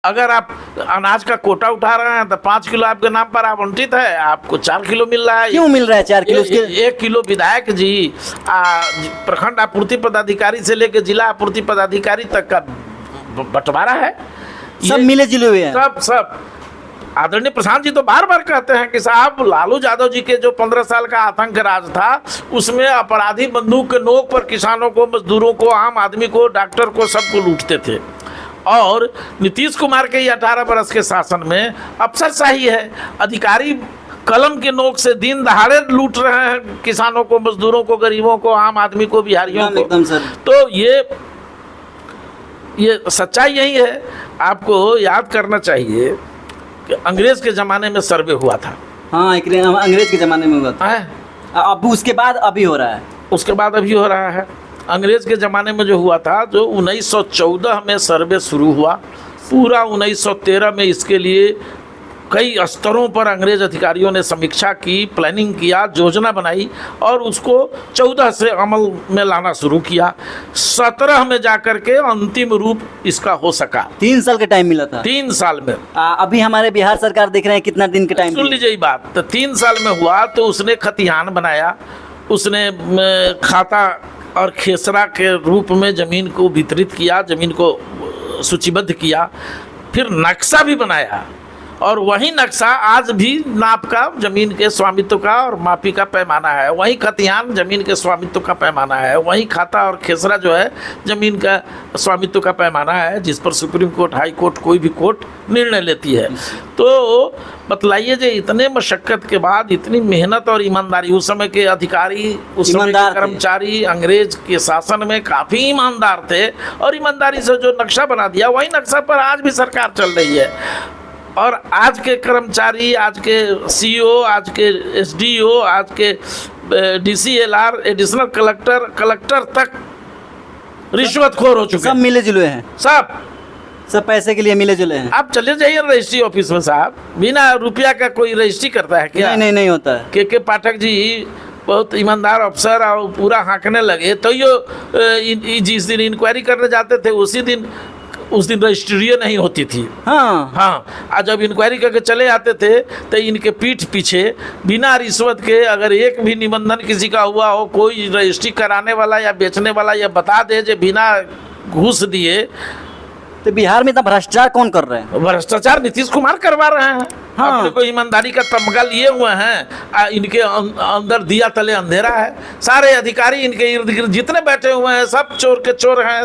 अगर आप अनाज का कोटा उठा रहे हैं तो 5 किलो आपके नाम पर आवंटित है, आपको 4 किलो मिल रहा है। क्यों मिल रहा है 4 किलो? 1 किलो विधायक जी प्रखंड आपूर्ति पदाधिकारी से लेकर जिला आपूर्ति पदाधिकारी तक का बंटवारा है। सब मिले जुले हुए हैं। सब आदरणीय प्रशांत जी तो बार बार कहते हैं कि साहब लालू यादव जी के जो 15 साल का आतंक राज था उसमें अपराधी बंदूक के नोक पर किसानों को, मजदूरों को, आम आदमी को, डॉक्टर को, सबको लूटते थे। और नीतीश कुमार के 18 बरस के शासन में अफसरशाही है, अधिकारी कलम के नोक से दिन दहाड़े लूट रहे हैं किसानों को, मजदूरों को, गरीबों को, आम आदमी को, बिहारियों को। एकदम सर। तो ये सच्चाई यही है। आपको याद करना चाहिए कि अंग्रेज के ज़माने में सर्वे हुआ था। हाँ, अंग्रेज के ज़माने में हुआ था। अब उसके बाद अभी हो रहा है। उसके बाद अभी हो रहा है। अंग्रेज़ के ज़माने में जो हुआ था, जो 1914 में सर्वे शुरू हुआ, पूरा 1913 में इसके लिए कई स्तरों पर अंग्रेज़ अधिकारियों ने समीक्षा की, प्लानिंग किया, योजना बनाई और उसको 14 से अमल में लाना शुरू किया। 17 में जाकर के अंतिम रूप इसका हो सका। 3 साल का टाइम मिला था। 3 साल में। अभी हमारे बिहार सरकार देख रहे हैं कितना दिन का टाइम। सुन लीजिए बात। तो 3 साल में हुआ तो उसने खतियान बनाया, उसने खाता और खेसरा के रूप में ज़मीन को वितरित किया, ज़मीन को सूचीबद्ध किया, फिर नक्शा भी बनाया और वही नक्शा आज भी नाप का ज़मीन के स्वामित्व का और मापी का पैमाना है, वही खतियान ज़मीन के स्वामित्व का पैमाना है, वही खाता और खेसरा जो है ज़मीन का स्वामित्व का पैमाना है, जिस पर सुप्रीम कोर्ट, हाई कोर्ट, कोई भी कोर्ट निर्णय लेती है। तो बतलाइए जो इतने मशक्क़त के बाद, इतनी मेहनत और ईमानदारी, उस समय के अधिकारी, उस समय के कर्मचारी अंग्रेज के शासन में काफ़ी ईमानदार थे और ईमानदारी से जो नक्शा बना दिया वही नक्शा पर आज भी सरकार चल रही है। और आज के कर्मचारी, आज के सीईओ, आज के एसडीओ, आज के डीसीएलआर, एडिशनल कलेक्टर तक रिश्वतखोर हो चुके हैं। सब मिले जुले हैं। सब पैसे के लिए मिले जुले हैं। आप चले जाइए रजिस्ट्री ऑफिस में साहब, बिना रुपया का कोई रजिस्ट्री करता है क्या? नहीं होता है। के पाठक जी बहुत ईमानदार अफसर और पूरा हाँकने लगे तो जिस दिन इंक्वायरी करने जाते थे उस दिन रजिस्ट्री नहीं होती थी। हाँ। आज जब इंक्वायरी करके चले आते थे तो इनके पीठ पीछे बिना रिश्वत के अगर एक भी निबंधन किसी का हुआ हो, कोई रजिस्ट्री कराने वाला या बेचने वाला या बता दे जो बिना घूस दिए। तो बिहार में इतना भ्रष्टाचार कौन कर रहे हैं? भ्रष्टाचार नीतीश कुमार करवा रहे हैं। हाँ। अपने को ईमानदारी का तमगा लिए हुए हैं। इनके अंदर दिया तले अंधेरा है। सारे अधिकारी इनके इर्द गिर्द जितने बैठे हुए हैं सब चोर के चोर हैं।